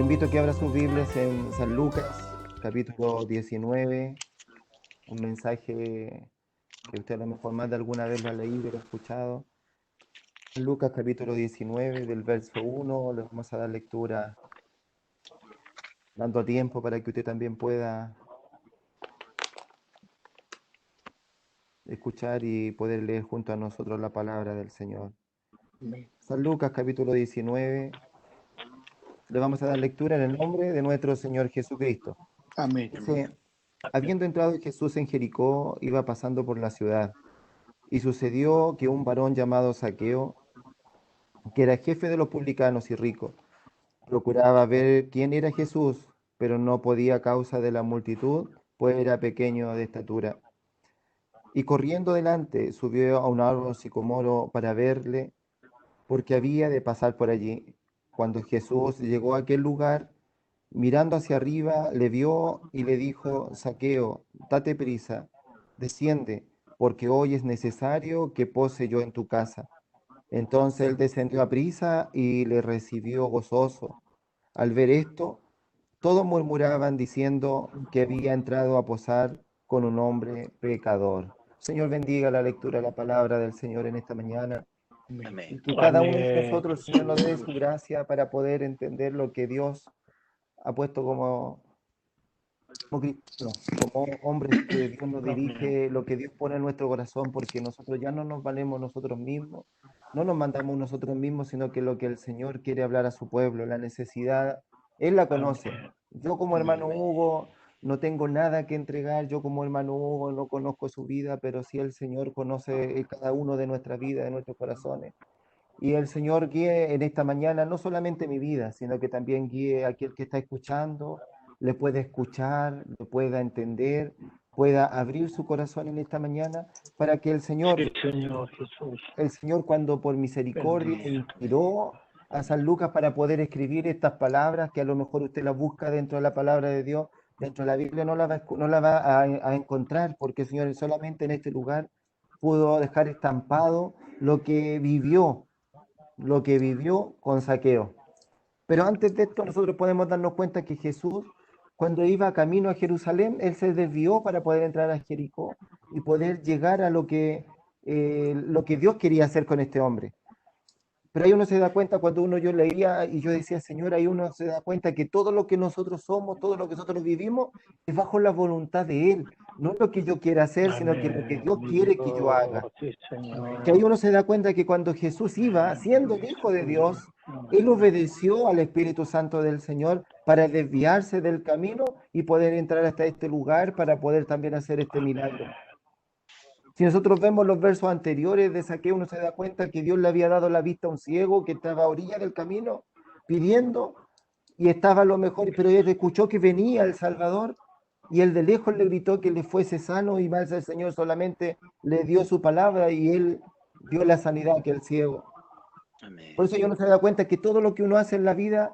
invito a que abra sus Biblias en San Lucas, capítulo 19, un mensaje que usted a lo mejor más de alguna vez lo ha leído, lo ha escuchado. San Lucas, capítulo 19, del verso 1, le vamos a dar lectura dando tiempo para que usted también pueda escuchar y poder leer junto a nosotros la palabra del Señor. San Lucas, capítulo 19, le vamos a dar lectura en el nombre de nuestro Señor Jesucristo. Amén. Dice, habiendo entrado Jesús en Jericó, iba pasando por la ciudad. Y sucedió que un varón llamado Zaqueo, que era jefe de los publicanos y rico, procuraba ver quién era Jesús, pero no podía a causa de la multitud, pues era pequeño de estatura. Y corriendo delante, subió a un árbol sicomoro para verle, porque había de pasar por allí. Cuando Jesús llegó a aquel lugar, mirando hacia arriba, le vio y le dijo, Zaqueo, date prisa, desciende, porque hoy es necesario que pose yo en tu casa. Entonces él descendió a prisa y le recibió gozoso. Al ver esto, todos murmuraban diciendo que había entrado a posar con un hombre pecador. Señor, bendiga la lectura de la palabra del Señor en esta mañana. Y que cada uno de Amén. nosotros, Señor, nos dé su gracia para poder entender lo que Dios ha puesto como cristianos, como hombres que Dios nos Amén. dirige, lo que Dios pone en nuestro corazón, porque nosotros ya no nos valemos nosotros mismos, no nos mandamos nosotros mismos, sino que lo que el Señor quiere hablar a su pueblo, la necesidad, Él la conoce. Amén. Yo como Amén. hermano Hugo no tengo nada que entregar, yo como hermano Hugo no conozco su vida, pero sí el Señor conoce cada uno de nuestras vidas, de nuestros corazones. Y el Señor guíe en esta mañana no solamente mi vida, sino que también guíe a aquel que está escuchando, le pueda escuchar, le pueda entender, pueda abrir su corazón en esta mañana para que Sí, Señor Jesús. el Señor cuando por misericordia Bendiga. inspiró a San Lucas para poder escribir estas palabras, que a lo mejor usted las busca dentro de la palabra de Dios, dentro de la Biblia no la va a encontrar, porque el Señor solamente en este lugar pudo dejar estampado lo que vivió con Zaqueo. Pero antes de esto, nosotros podemos darnos cuenta que Jesús, cuando iba camino a Jerusalén, él se desvió para poder entrar a Jericó y poder llegar a lo que Dios quería hacer con este hombre. Pero ahí uno se da cuenta cuando yo leía y yo decía, Señor, ahí uno se da cuenta que todo lo que nosotros somos, todo lo que nosotros vivimos, es bajo la voluntad de Él. No lo que yo quiera hacer, sino que lo que Amén. Dios Mi quiere que yo haga. Dios. Sí, Que ahí Señor. uno se da cuenta que cuando Jesús iba, siendo el Hijo de Dios, él Amén. obedeció al Espíritu Santo del Señor para desviarse del camino y poder entrar hasta este lugar para poder también hacer este milagro. Si nosotros vemos los versos anteriores de Zaqueo, uno se da cuenta que Dios le había dado la vista a un ciego que estaba a orilla del camino pidiendo y estaba a lo mejor, pero él escuchó que venía el Salvador y él de lejos le gritó que le fuese sano y más el Señor solamente le dio su palabra y él dio la sanidad que el ciego. Por eso yo no se da cuenta que todo lo que uno hace en la vida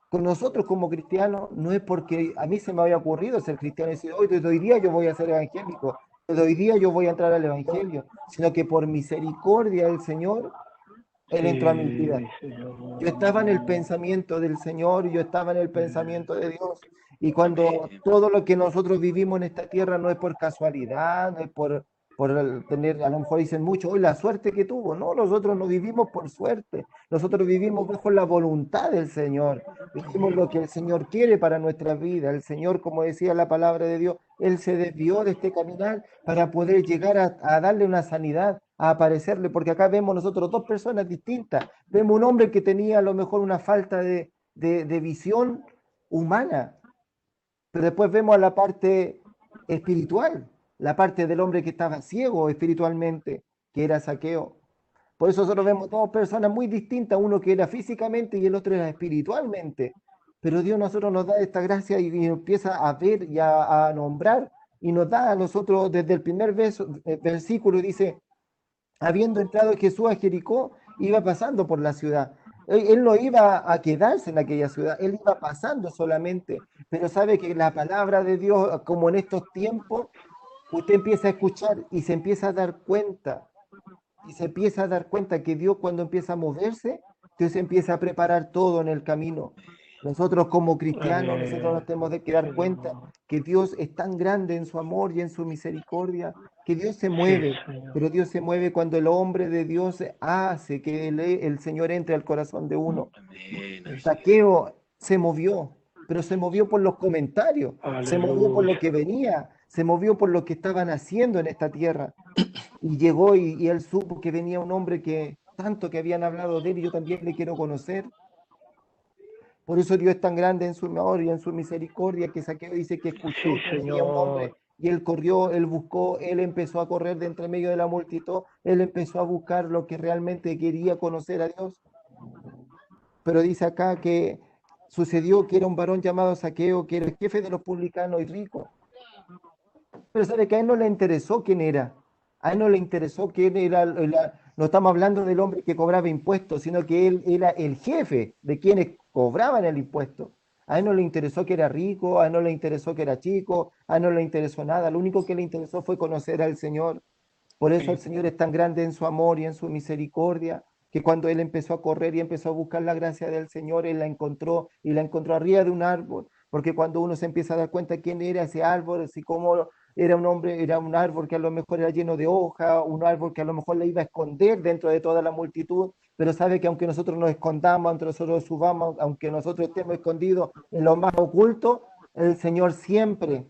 con nosotros como cristianos no es porque a mí se me había ocurrido ser cristiano y decir, hoy desde hoy día yo voy a ser evangélico, desde hoy día yo voy a entrar al evangelio, sino que por misericordia del Señor, Él Sí, entró a mi vida. mi Señor. Yo estaba en el pensamiento del Señor, yo estaba en el pensamiento de Dios. Y cuando todo lo que nosotros vivimos en esta tierra no es por casualidad, no es por tener, a lo mejor dicen mucho, hoy la suerte que tuvo. No, nosotros no vivimos por suerte, nosotros vivimos bajo la voluntad del Señor. Vivimos lo que el Señor quiere para nuestra vida. El Señor, como decía la palabra de Dios, Él se desvió de este caminar para poder llegar a darle una sanidad, a aparecerle, porque acá vemos nosotros dos personas distintas. Vemos un hombre que tenía a lo mejor una falta de visión humana, pero después vemos a la parte espiritual, la parte del hombre que estaba ciego espiritualmente, que era Zaqueo. Por eso nosotros vemos dos personas muy distintas, uno que era físicamente y el otro era espiritualmente. Pero Dios nosotros nos da esta gracia y empieza a ver y a nombrar y nos da a nosotros desde el primer versículo, dice, habiendo entrado Jesús a Jericó, iba pasando por la ciudad. Él no iba a quedarse en aquella ciudad, él iba pasando solamente, pero sabe que la palabra de Dios, como en estos tiempos, usted empieza a escuchar y se empieza a dar cuenta, y se empieza a dar cuenta que Dios cuando empieza a moverse, Dios empieza a preparar todo en el camino. Nosotros como cristianos, nosotros Amén. nos tenemos de que dar cuenta que Dios es tan grande en su amor y en su misericordia, que Dios se Sí, mueve, Señor. pero Dios se mueve cuando el hombre de Dios hace que el Señor entre al corazón de uno. Amén, así es. Saqueo se movió, pero se movió por los comentarios, se movió por lo Aleluya. que venía, se movió por lo que estaban haciendo en esta tierra. Y llegó y él supo que venía un hombre que tanto que habían hablado de él y yo también le quiero conocer. Por eso Dios es tan grande en su amor y en su misericordia que Saqueo dice que Sí, escuchó que venía un Señor. hombre y él corrió, él buscó, él empezó a correr de entre medio de la multitud, él empezó a buscar lo que realmente quería conocer a Dios. Pero dice acá que sucedió que era un varón llamado Saqueo, que era el jefe de los publicanos y rico. Pero sabe que a él no le interesó quién era. A él no le interesó quién era. No estamos hablando del hombre que cobraba impuestos, sino que él era el jefe de quienes cobraban el impuesto. A él no le interesó que era rico, a él no le interesó que era chico, a él no le interesó nada. Lo único que le interesó fue conocer al Señor. Por eso el Señor es tan grande en su amor y en su misericordia, que cuando él empezó a correr y empezó a buscar la gracia del Señor, él la encontró y la encontró arriba de un árbol, porque cuando uno se empieza a dar cuenta quién era ese árbol, así como era un hombre, era un árbol que a lo mejor era lleno de hoja, un árbol que a lo mejor le iba a esconder dentro de toda la multitud, pero sabe que aunque nosotros nos escondamos, aunque nosotros subamos, aunque nosotros estemos escondidos en lo más oculto, el Señor siempre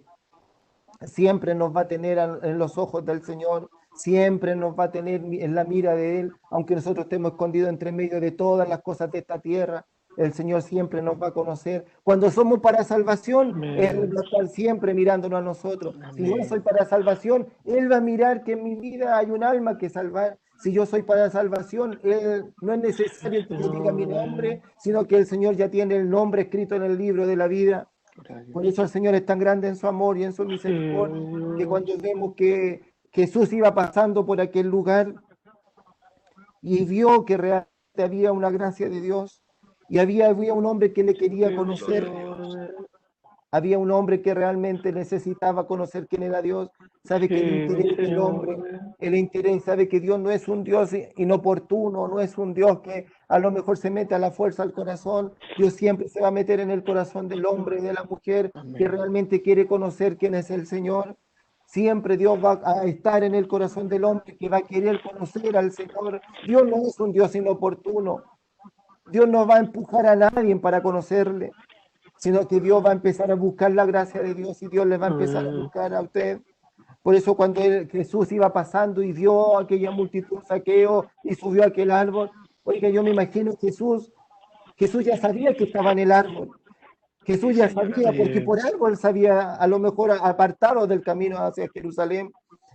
nos va a tener en los ojos del Señor, siempre nos va a tener en la mira de Él, aunque nosotros estemos escondidos entre medio de todas las cosas de esta tierra. El Señor siempre nos va a conocer. Cuando somos para salvación, Él Amén. va a estar siempre mirándonos a nosotros. Si yo Amén. soy para salvación, Él va a mirar que en mi vida hay un alma que salvar. Si yo soy para salvación, no es necesario que yo diga mi nombre, sino que el Señor ya tiene el nombre escrito en el libro de la vida. Por eso el Señor es tan grande en su amor y en su misericordia, que cuando vemos que Jesús iba pasando por aquel lugar y vio que realmente había una gracia de Dios y había un hombre que le quería conocer, había un hombre que realmente necesitaba conocer quién era Dios, sabe que el interés del hombre, el interés, sabe que Dios no es un Dios inoportuno, no es un Dios que a lo mejor se mete a la fuerza al corazón, Dios siempre se va a meter en el corazón del hombre y de la mujer que realmente quiere conocer quién es el Señor. Siempre Dios va a estar en el corazón del hombre que va a querer conocer al Señor. Dios no es un Dios inoportuno. Dios no va a empujar a nadie para conocerle, sino que Dios va a empezar a buscar la gracia de Dios y Dios le va a empezar a buscar a usted. Por eso cuando Jesús iba pasando y vio aquella multitud saqueo y subió a aquel árbol, oiga, yo me imagino Jesús ya sabía que estaba en el árbol. Jesús ya sabía, porque por algo él sabía, a lo mejor apartado del camino hacia Jerusalén.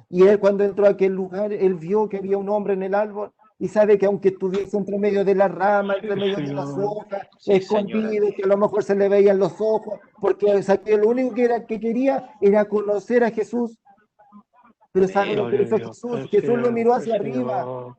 Y él cuando entró a aquel lugar, él vio que había un hombre en el árbol y sabe que aunque estuviese entre medio de la rama, entre medio de las hojas, escondido, que a lo mejor se le veían los ojos, porque Saqueo lo único que quería era conocer a Jesús. Pero ¿sabe lo que hizo Jesús? Jesús lo miró hacia arriba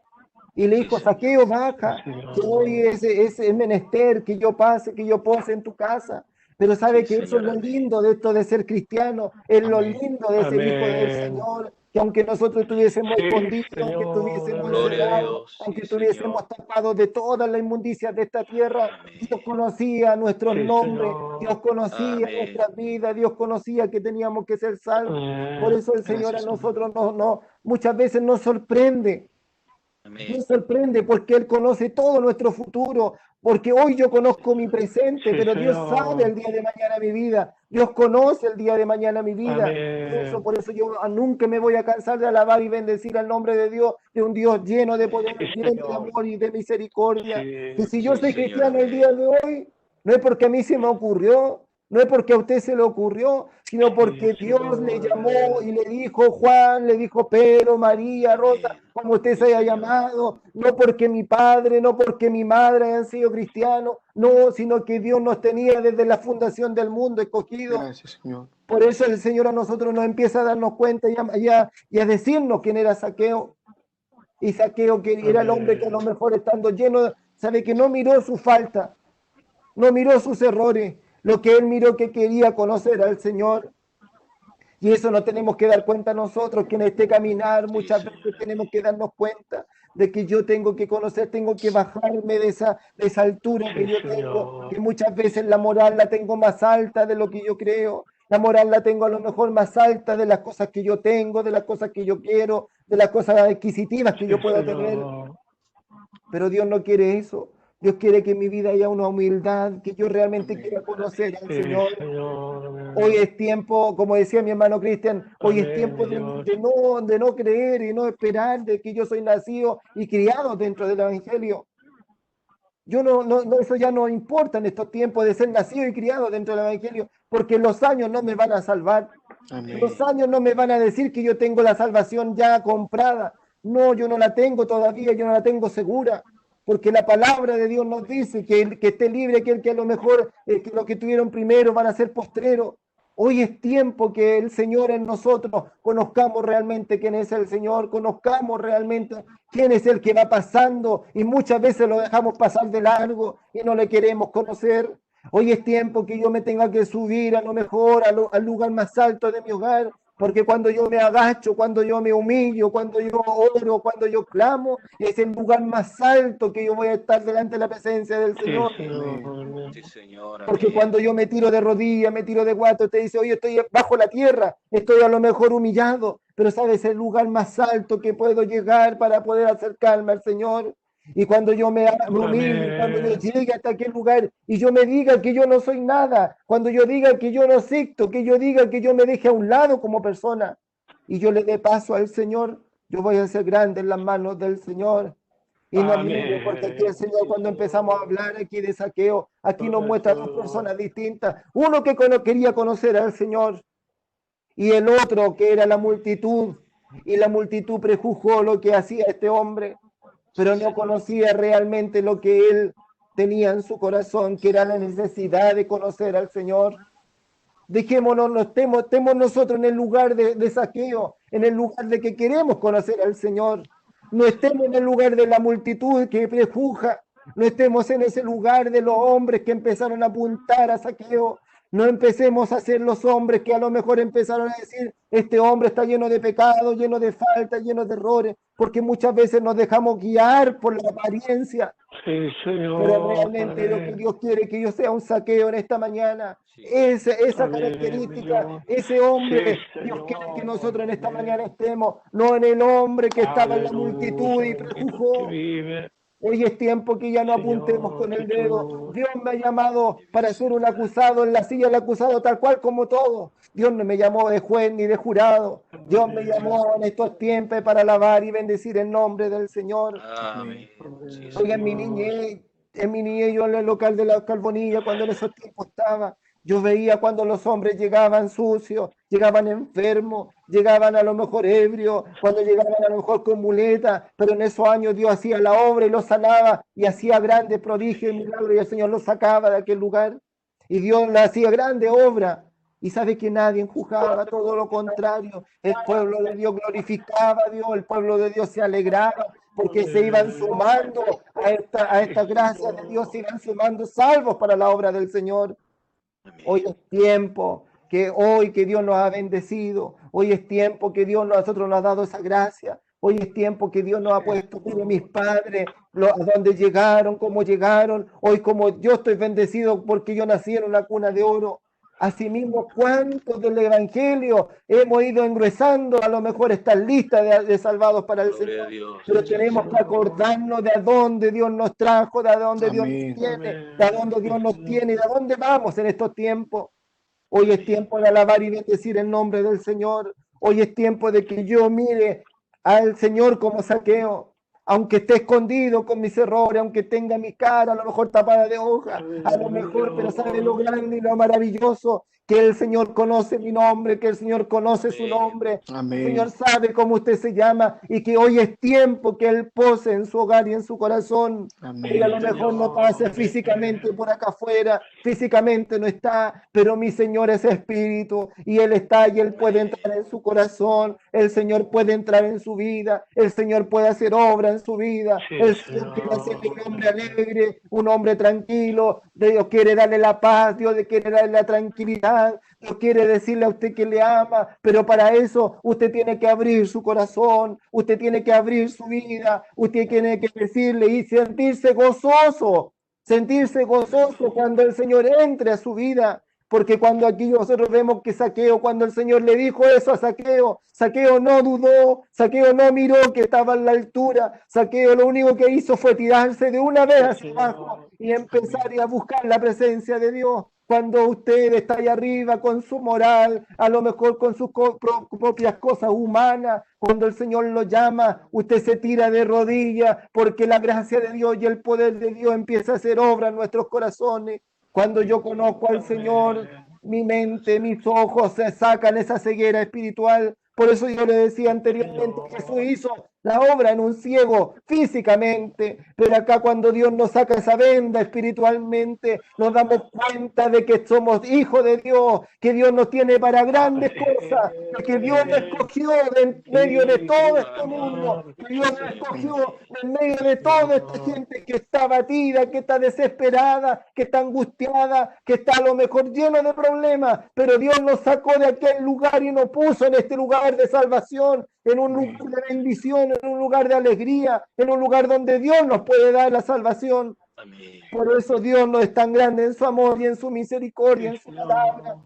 y le dijo, Saqueo, baja, que hoy es menester que yo pase, que yo pose en tu casa. Pero sabe que eso es lo lindo de esto de ser cristiano, es lo lindo de ser hijo del Señor, que aunque nosotros estuviésemos escondidos, aunque estuviésemos encerrados, aunque estuviésemos tapados de todas las inmundicias de esta tierra, Dios conocía nuestros nombres, Dios conocía nuestras vidas, Dios conocía que teníamos que ser salvos. Por eso el Señor a nosotros muchas veces nos sorprende. Nos sorprende porque Él conoce todo nuestro futuro, porque hoy yo conozco mi presente, pero Dios sabe el día de mañana mi vida, Dios conoce el día de mañana mi vida. Por eso yo nunca me voy a cansar de alabar y bendecir al nombre de Dios, de un Dios lleno de poder, lleno de amor y de misericordia. Y si yo soy cristiano el día de hoy, no es porque a mí se me ocurrió, no es porque a usted se le ocurrió, sino porque Dios le llamó y le dijo Juan, le dijo Pedro, María, Rosa, como usted se haya llamado, no porque mi padre, no porque mi madre hayan sido cristianos, no, sino que Dios nos tenía desde la fundación del mundo escogido. Gracias, Señor. Por eso el Señor a nosotros nos empieza a darnos cuenta y a decirnos quién era Saqueo. Y Saqueo, que era el hombre que a lo mejor estando lleno, sabe que no miró su falta, no miró sus errores, lo que él miró que quería conocer al Señor. Y eso nos tenemos que dar cuenta nosotros, que en este caminar muchas veces tenemos que darnos cuenta de que yo tengo que conocer, tengo que bajarme de esa altura que Sí, yo tengo, Señor. que muchas veces la moral la tengo más alta de lo que yo creo. La moral la tengo a lo mejor más alta de las cosas que yo tengo, de las cosas que yo quiero, de las cosas adquisitivas que Sí, yo pueda tener. Señor. Pero Dios no quiere eso. Dios quiere que en mi vida haya una humildad, que yo realmente Amén. quiera conocer al Sí, Señor. Señor. Hoy es tiempo, como decía mi hermano Cristian, hoy es Amén, tiempo Dios. de no creer y no esperar de que yo soy nacido y criado dentro del Evangelio. Yo eso ya no importa en estos tiempos de ser nacido y criado dentro del Evangelio, porque los años no me van a salvar. Amén. Los años no me van a decir que yo tengo la salvación ya comprada. No, yo no la tengo todavía, yo no la tengo segura. Porque la palabra de Dios nos dice que esté libre aquel que a lo mejor que lo que tuvieron primero van a ser postreros. Hoy es tiempo que el Señor en nosotros conozcamos realmente quién es el Señor, conozcamos realmente quién es el que va pasando y muchas veces lo dejamos pasar de largo y no le queremos conocer. Hoy es tiempo que yo me tenga que subir a lo mejor al lugar más alto de mi hogar, porque cuando yo me agacho, cuando yo me humillo, cuando yo oro, cuando yo clamo, es el lugar más alto que yo voy a estar delante de la presencia del Sí, Señor. Señor. Sí, Señor. Porque Amén. cuando yo me tiro de rodillas, me tiro de guato, te dice, oye, estoy bajo la tierra, estoy a lo mejor humillado, pero sabes, el lugar más alto que puedo llegar para poder acercarme al Señor. Y cuando yo me humille, cuando yo Amén. llegue hasta aquel lugar y yo me diga que yo no soy nada, cuando yo diga que yo no existo, que yo diga que yo me deje a un lado como persona y yo le dé paso al Señor, yo voy a ser grande en las manos del Señor. Y no mire, porque aquí el Amén. Señor, cuando empezamos a hablar aquí de saqueo, aquí nos muestra dos Correcto. personas distintas. Uno que quería conocer al Señor y el otro que era la multitud. Y la multitud prejuzgó lo que hacía este hombre, pero no conocía realmente lo que él tenía en su corazón, que era la necesidad de conocer al Señor. Dejémonos, no estemos nosotros en el lugar de saqueo, en el lugar de que queremos conocer al Señor. No estemos en el lugar de la multitud que prejuzga, no estemos en ese lugar de los hombres que empezaron a apuntar a saqueo. No empecemos a ser los hombres que a lo mejor empezaron a decir, este hombre está lleno de pecados, lleno de faltas, lleno de errores, porque muchas veces nos dejamos guiar por la apariencia, Sí, pero Señor. realmente lo que Amén. Dios quiere que yo sea un saqueo en esta mañana. Sí. Esa Amén, característica, Dios. ese Sí, hombre, Dios quiere que nosotros en esta mañana estemos, no en el hombre que estaba en la multitud y Aleluya. Bendito que prejuzgó. vive. Hoy es tiempo que ya no apuntemos Señor, con el que dedo. tú. Dios me ha llamado para ser un acusado en la silla del acusado, tal cual como todo. Dios no me llamó de juez ni de jurado. Dios me llamó en estos tiempos para alabar y bendecir el nombre del Señor. Amén. Sí, Oiga, Señor. en mi niñez, yo en el local de la Carbonilla, cuando en esos tiempos estaba, yo veía cuando los hombres llegaban sucios, llegaban enfermos, llegaban a lo mejor ebrios, cuando llegaban a lo mejor con muletas, pero en esos años Dios hacía la obra y los sanaba y hacía grandes prodigios y milagros y el Señor los sacaba de aquel lugar y Dios le hacía grande obra. Y sabe que nadie juzgaba, todo lo contrario. El pueblo de Dios glorificaba a Dios, el pueblo de Dios se alegraba, porque se iban sumando a esta gracia de Dios, se iban sumando salvos para la obra del Señor. Hoy es tiempo hoy que Dios nos ha bendecido, hoy es tiempo que Dios nosotros nos ha dado esa gracia, hoy es tiempo que Dios nos ha puesto, mire mis padres, a dónde llegaron, cómo llegaron, hoy como yo estoy bendecido porque yo nací en una cuna de oro. Asimismo, ¿cuántos del Evangelio hemos ido engruesando a lo mejor esta lista de salvados para el Gloria a Señor? Dios. Pero tenemos que acordarnos de a dónde Dios nos trajo, de a dónde Dios nos tiene, de a dónde Dios nos tiene y de a dónde vamos en estos tiempos. Hoy es tiempo de alabar y bendecir el nombre del Señor. Hoy es tiempo de que yo mire al Señor como saqueo, aunque esté escondido con mis errores, aunque tenga mi cara a lo mejor tapada de hoja, a lo mejor, pero sabe lo grande y lo maravilloso, que el Señor conoce mi nombre, que el Señor conoce su nombre, el Señor sabe cómo usted se llama y que hoy es tiempo que Él pose en su hogar y en su corazón. Hoy a lo mejor no pase físicamente por acá afuera, físicamente no está, pero mi Señor es espíritu y Él está y Él puede entrar en su corazón, el Señor puede entrar en su vida, el Señor puede hacer obra en su vida, el Señor quiere hacerle un hombre alegre, un hombre tranquilo, Dios quiere darle la paz, Dios le quiere darle la tranquilidad, intimidad. Dios quiere decirle a usted que le ama, pero para eso usted tiene que abrir su corazón, usted tiene que abrir su vida, usted tiene que decirle y sentirse gozoso cuando el Señor entre a su vida. Porque cuando aquí nosotros vemos que Zaqueo, cuando el Señor le dijo eso a Zaqueo, Zaqueo no dudó, Zaqueo no miró que estaba a la altura, Zaqueo lo único que hizo fue tirarse de una vez hacia abajo y empezar a buscar la presencia de Dios. Cuando usted está ahí arriba con su moral, a lo mejor con sus propias cosas humanas, cuando el Señor lo llama, usted se tira de rodillas porque la gracia de Dios y el poder de Dios empieza a hacer obra en nuestros corazones. Cuando yo conozco al Señor, mi mente, mis ojos se sacan esa ceguera espiritual. Por eso yo le decía anteriormente, Jesús hizo la obra en un ciego físicamente, pero acá cuando Dios nos saca esa venda espiritualmente, nos damos cuenta de que somos hijos de Dios, que Dios nos tiene para grandes cosas, que Dios nos escogió en medio de todo este mundo, que Dios nos escogió en medio de toda esta gente que está abatida, que está desesperada, que está angustiada, que está a lo mejor lleno de problemas, pero Dios nos sacó de aquel lugar y nos puso en este lugar de salvación, en un lugar de bendición, en un lugar de alegría, en un lugar donde Dios nos puede dar la salvación. Por eso Dios no es tan grande en su amor y en su misericordia, en su palabra.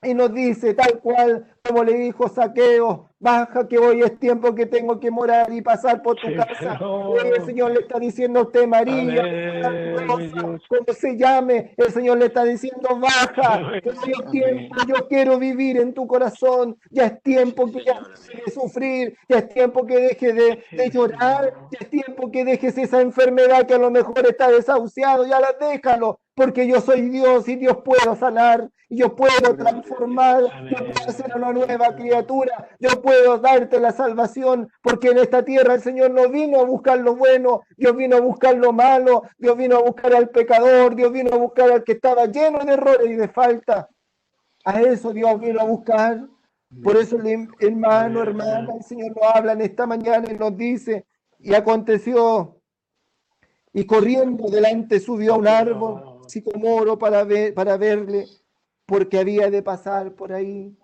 Y nos dice, tal cual como le dijo Zaqueo, baja que hoy es tiempo que tengo que morar y pasar por tu casa. Hoy el Señor le está diciendo a usted, María, como se llame, el Señor le está diciendo, baja, que hoy es tiempo, yo quiero vivir en tu corazón, ya es tiempo que ya deje de sufrir, ya es tiempo que deje de llorar, ya es tiempo que dejes esa enfermedad que a lo mejor está desahuciado, ya la déjalo, porque yo soy Dios y Dios puedo sanar, y yo puedo transformar, yo puedo hacer una nueva criatura, yo puedo darte la salvación, porque en esta tierra el Señor no vino a buscar lo bueno, Dios vino a buscar lo malo, Dios vino a buscar al pecador, Dios vino a buscar al que estaba lleno de errores y de falta. A eso Dios vino a buscar. Por eso, hermano, hermana, el Señor nos habla en esta mañana y nos dice, y aconteció, y corriendo delante subió a un árbol sicomoro para verle, porque había de pasar por ahí.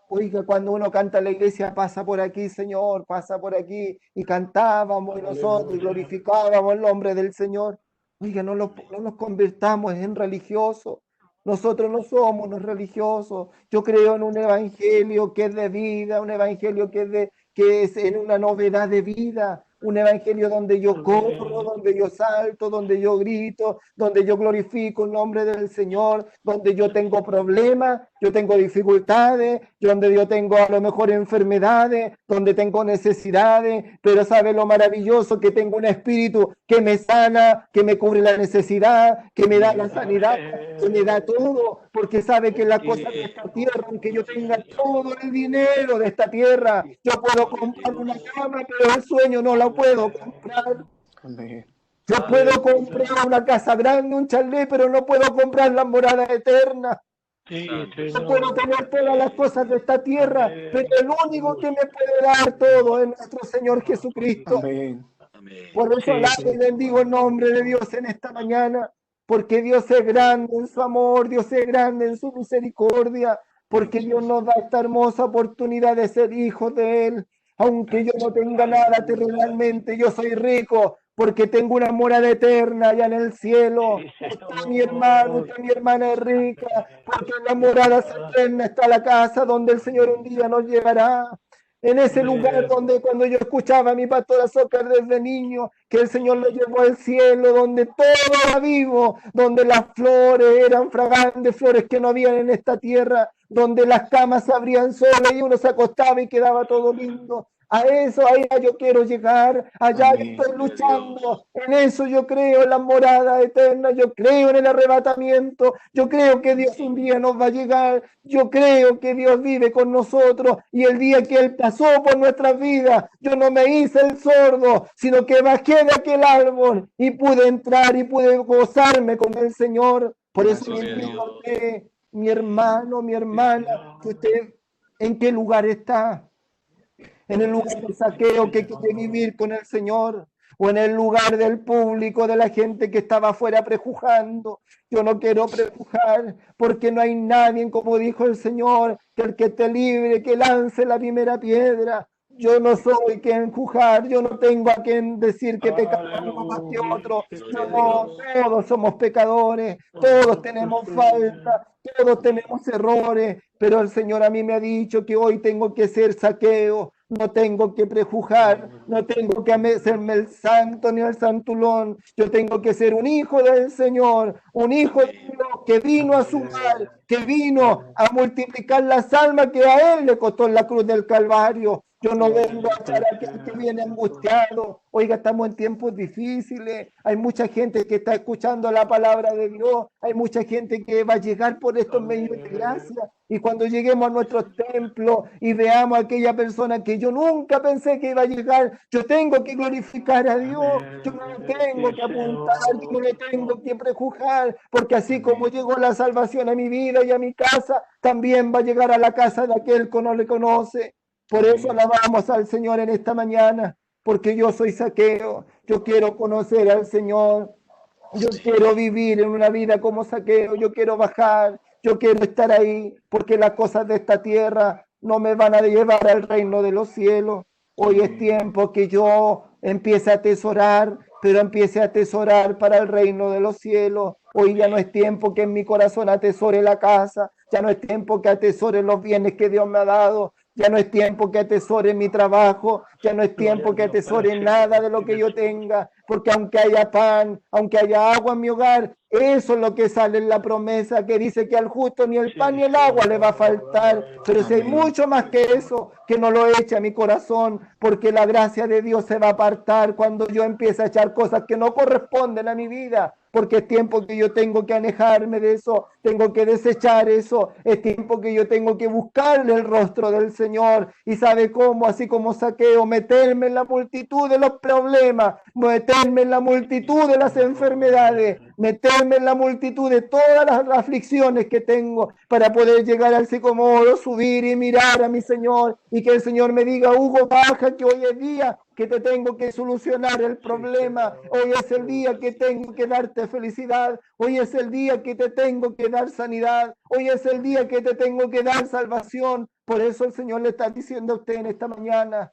Oiga, cuando uno canta en la iglesia, pasa por aquí, Señor, pasa por aquí, y cantábamos y nosotros glorificábamos el nombre del Señor. Oiga, no nos convirtamos en religiosos. Nosotros no somos los religiosos. Yo creo en un evangelio que es de vida, un evangelio que es en una novedad de vida, un evangelio donde yo corro, donde yo salto, donde yo grito, donde yo glorifico el nombre del Señor, donde yo tengo problemas, yo tengo dificultades, donde yo tengo a lo mejor enfermedades, donde tengo necesidades, pero sabe lo maravilloso que tengo un espíritu que me sana, que me cubre la necesidad, que me da la sanidad, que me da todo, porque sabe que la cosa de esta tierra, aunque yo tenga todo el dinero de esta tierra, yo puedo comprar una cama, pero el sueño no la puedo comprar. Yo puedo comprar una casa grande, un chalet, pero no puedo comprar la morada eterna. Yo puedo tener todas las cosas de esta tierra, pero el único que me puede dar todo es nuestro Señor Jesucristo. Por eso le bendigo el nombre de Dios en esta mañana, porque Dios es grande en su amor, Dios es grande en su misericordia, porque Dios nos da esta hermosa oportunidad de ser hijos de Él. Aunque yo no tenga nada terrenalmente, yo soy rico, porque tengo una morada eterna allá en el cielo. Usted, mi hermano, usted, mi hermana es rica, porque en la morada eterna está la casa donde el Señor un día nos llevará. En ese lugar donde cuando yo escuchaba a mi pastor Azócar desde niño, que el Señor lo llevó al cielo, donde todo era vivo, donde las flores eran fragantes, flores que no habían en esta tierra, donde las camas se abrían solas y uno se acostaba y quedaba todo lindo. A eso, allá yo quiero llegar, allá yo estoy luchando, en eso yo creo en la morada eterna, yo creo en el arrebatamiento, yo creo que Dios un día nos va a llegar, yo creo que Dios vive con nosotros y el día que Él pasó por nuestras vidas, yo no me hice el sordo, sino que bajé de aquel árbol y pude entrar y pude gozarme con el Señor. Por eso le digo a usted, mi hermano, mi hermana, que usted en qué lugar está. En el lugar de Zaqueo que quiere vivir con el Señor, o en el lugar del público, de la gente que estaba afuera prejuzgando. Yo no quiero prejuzgar, porque no hay nadie, como dijo el Señor, que el que esté libre, que lance la primera piedra. Yo no soy quien juzgar, yo no tengo a quien decir que pecado uno más que otro. No, todos somos pecadores, todos tenemos falta, todos tenemos errores, pero el Señor a mí me ha dicho que hoy tengo que ser Zaqueo, no tengo que prejuzgar, no tengo que serme el santo ni el santulón, yo tengo que ser un hijo del Señor, un hijo de Dios que vino a sumar, que vino a multiplicar las almas que a Él le costó en la cruz del Calvario. Yo no vengo a echar a aquel que viene angustiado. Oiga, estamos en tiempos difíciles. Hay mucha gente que está escuchando la palabra de Dios. Hay mucha gente que va a llegar por estos medios de gracia. Y cuando lleguemos a nuestros templos y veamos a aquella persona que yo nunca pensé que iba a llegar, yo tengo que glorificar a Dios. Yo no lo tengo que apuntar, yo no lo tengo que prejuzgar, porque así como llegó la salvación a mi vida y a mi casa, también va a llegar a la casa de aquel que no le conoce. Por eso alabamos al Señor en esta mañana, porque yo soy Zaqueo, yo quiero conocer al Señor, yo quiero vivir en una vida como Zaqueo, yo quiero bajar, yo quiero estar ahí, porque las cosas de esta tierra no me van a llevar al reino de los cielos. Hoy es tiempo que yo empiece a atesorar, pero empiece a atesorar para el reino de los cielos. Hoy ya no es tiempo que en mi corazón atesore la casa, ya no es tiempo que atesore los bienes que Dios me ha dado. Ya no es tiempo que atesore mi trabajo, ya no es tiempo que atesore nada de lo que yo tenga, porque aunque haya pan, aunque haya agua en mi hogar, eso es lo que sale en la promesa que dice que al justo ni el pan ni el agua le va a faltar. Pero si hay mucho más que eso, que no lo eche a mi corazón, porque la gracia de Dios se va a apartar cuando yo empiece a echar cosas que no corresponden a mi vida. Porque es tiempo que yo tengo que alejarme de eso, tengo que desechar eso, es tiempo que yo tengo que buscarle el rostro del Señor. Y sabe cómo, así como Zaqueo, meterme en la multitud de los problemas, meterme en la multitud de las enfermedades, meterme en la multitud de todas las aflicciones que tengo para poder llegar al sicomoro, subir y mirar a mi Señor y que el Señor me diga: Hugo, baja, que hoy es día que te tengo que solucionar el problema. Hoy es el día que tengo que darte felicidad. Hoy es el día que te tengo que dar sanidad. Hoy es el día que te tengo que dar salvación. Por eso el Señor le está diciendo a usted en esta mañana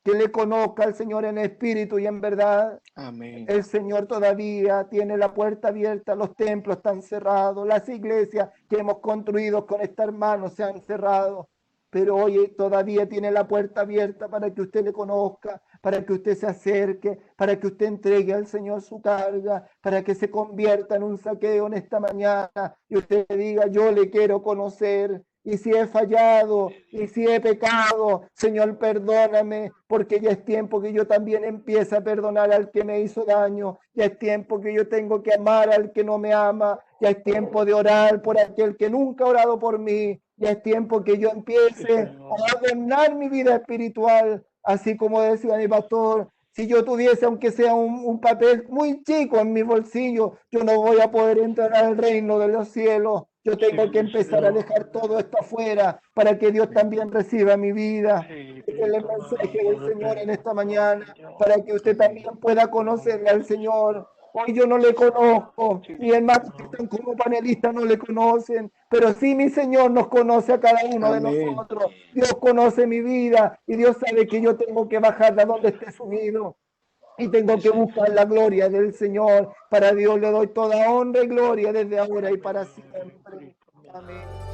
que le conozca al Señor en espíritu y en verdad. Amén. El Señor todavía tiene la puerta abierta, los templos están cerrados, las iglesias que hemos construido con esta hermano se han cerrado, pero hoy todavía tiene la puerta abierta para que usted le conozca, para que usted se acerque, para que usted entregue al Señor su carga, para que se convierta en un Zaqueo en esta mañana y usted diga: yo le quiero conocer. Y si he fallado, y si he pecado, Señor, perdóname, porque ya es tiempo que yo también empiece a perdonar al que me hizo daño. Ya es tiempo que yo tengo que amar al que no me ama. Ya es tiempo de orar por aquel que nunca ha orado por mí. Ya es tiempo que yo empiece a adornar mi vida espiritual, así como decía mi pastor. Si yo tuviese, aunque sea un papel muy chico en mi bolsillo, yo no voy a poder entrar al reino de los cielos. Yo tengo que empezar a dejar todo esto afuera para que Dios también reciba mi vida. Este es el mensaje del Señor en esta mañana, para que usted también pueda conocerle al Señor. Hoy yo no le conozco, ni el más que están como panelistas no le conocen, pero sí mi Señor nos conoce a cada uno de nosotros. Dios conoce mi vida y Dios sabe que yo tengo que bajar de donde esté subido. Y tengo que buscar la gloria del Señor. Para Dios le doy toda honra y gloria desde ahora y para siempre. Amén.